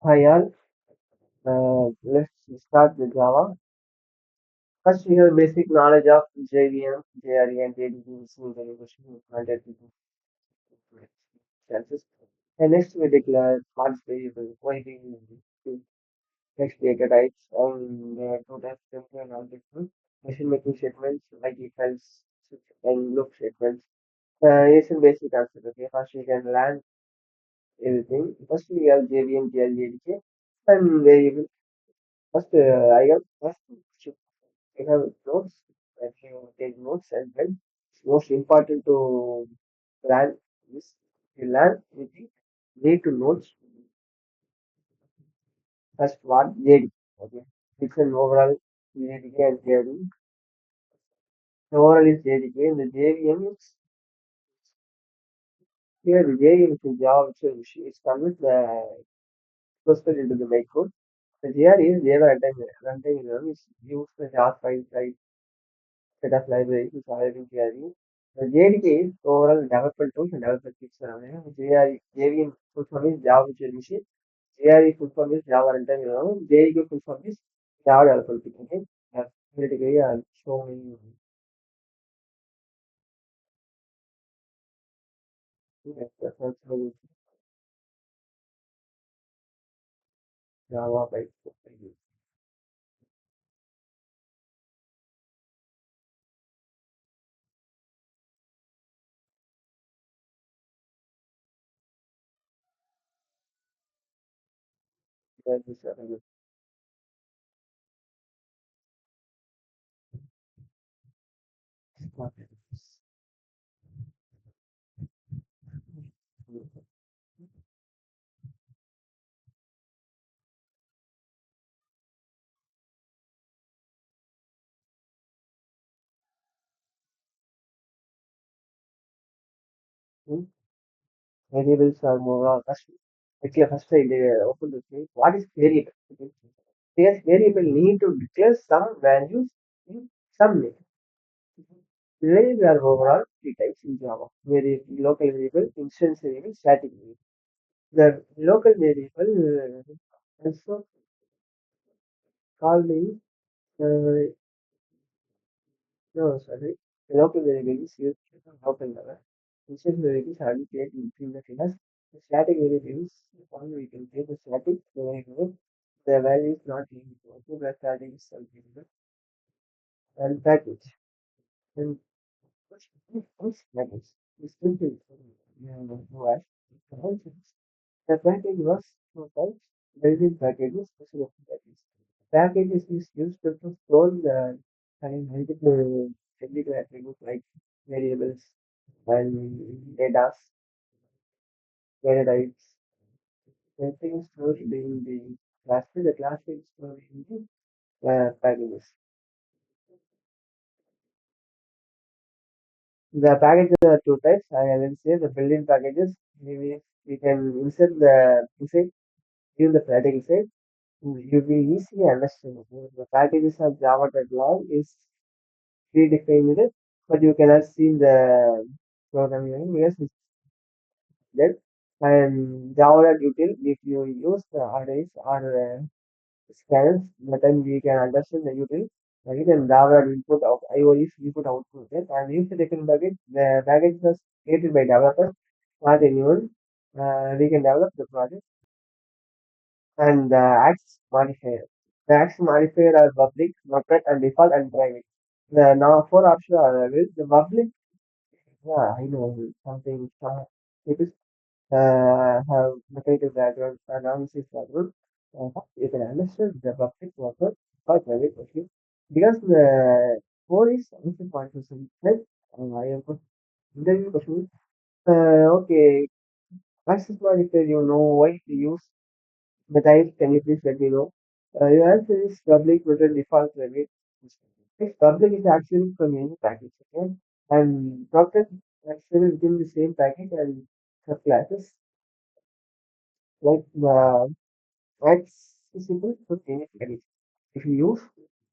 Hi all, let's start with Java. First, we have basic knowledge of JVM, JRE, and JDK using the question content chances. And next, we declare parts variable, waiting text data types, and two types simple and non-different. Machine making statements like if else and loop statements. It's in basic concept. Okay, first we can learn everything. First, we have JVM, JRE, JDK, and variable. First, I have first. You have notes, and you take notes and then it's most important to plan this. You learn anything, need to notes. First one, JD. Okay. It's an overall JDK and JD. The overall is JDK and the JVM is here. The JVM is in Java, which is convert the cluster into the bytecode. The JR is Java runtime environment is used the Java file type set of libraries which are having JRE. The JDK is overall development tools and development kits are available. JRE, JVM full form is Java Virtual Machine. JRE full form is Java Runtime Environment. JDK full form is Java Development Kit. Okay, theoretically I'm showing you reference to Java by variables are more or less. Okay, first I open the thing. What is variable? Okay. Yes, variable need to declare some values in some name. Variables are overall three types in Java. Local variable, instance variable, static variable. The local variable also called the no sorry. The local variable is used at the local level. Instance variables are created between the class. The static variables only we can take the static variable. The value is not equal to the static is variable and package. And which package is simple to us. The package was two types, built-in packages, special packages. Packages is used to store the and multiple technical attributes like variables and data, data types. Everything is stored in the class. The class is stored in the packages. The packages are two types. I will say the built-in packages. We can insert the insert in the package inside. You will easily understand. The packages of Java.log is predefined, but you cannot see the programming because it's dead. And Java.util, if you use the arrays or scans, the time we can understand the util. Right? And Java input of IO is input output. Right? And if the taken bucket, the package was created by developers, not anyone. We can develop the project and the access modifier. The access modifier are public, separate, and default and private. The now four options are available. The public, yeah, I know something. It is have mechanical background, analysis background. You can understand the public worker or private okay. Because the four is answer point question. Right? I have got interview question. Okay, access modifier. You know why to use the type, can you please let me know? Your answer is public written default private. If public is actually from any package, okay? And protect actually within the same package and subclasses like the accessible to any package. If you use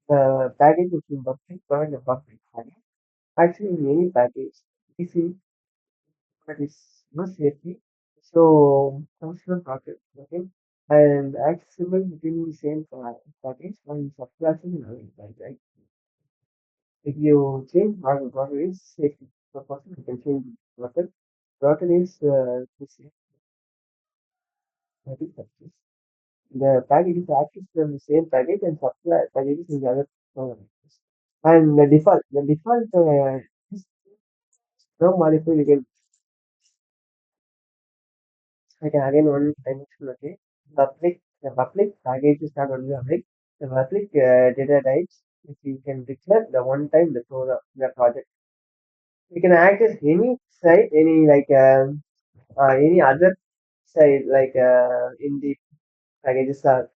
the package which is public, provide the public package. Actually, in any package, if you that is not safety, so functional protect, okay? and accessible within the same package and subclasses and other things, right? If you change what is safety purpose, you can change button. Button is to say that is success. The package is accessed from the same package and supply packages in the other packages. And the default is no modifier. I can again one dimension, okay. The public package is not only public. The public data types, if you can declare the one time the pro the project. You can access any site, any other site in the packages are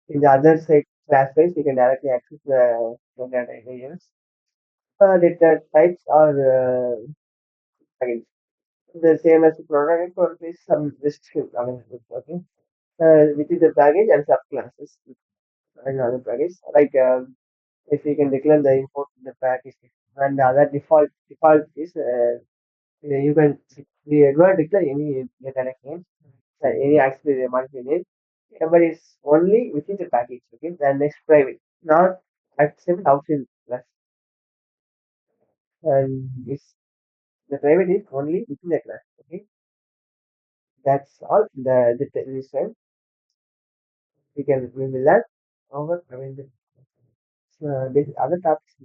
in the other site class wise, you can directly access the data areas. Data types are again the same as the product or there is some restriction available. Okay, which is the package and subclasses and other package. If you can declare the import in the package and the other default is you can we do not declare any data name, any actually they might be name. But it's only within the package. Okay, then next private, not accessible outside class, and it's the private is only within the class. Okay, that's all. This time we will learn over. I mean, this other topics.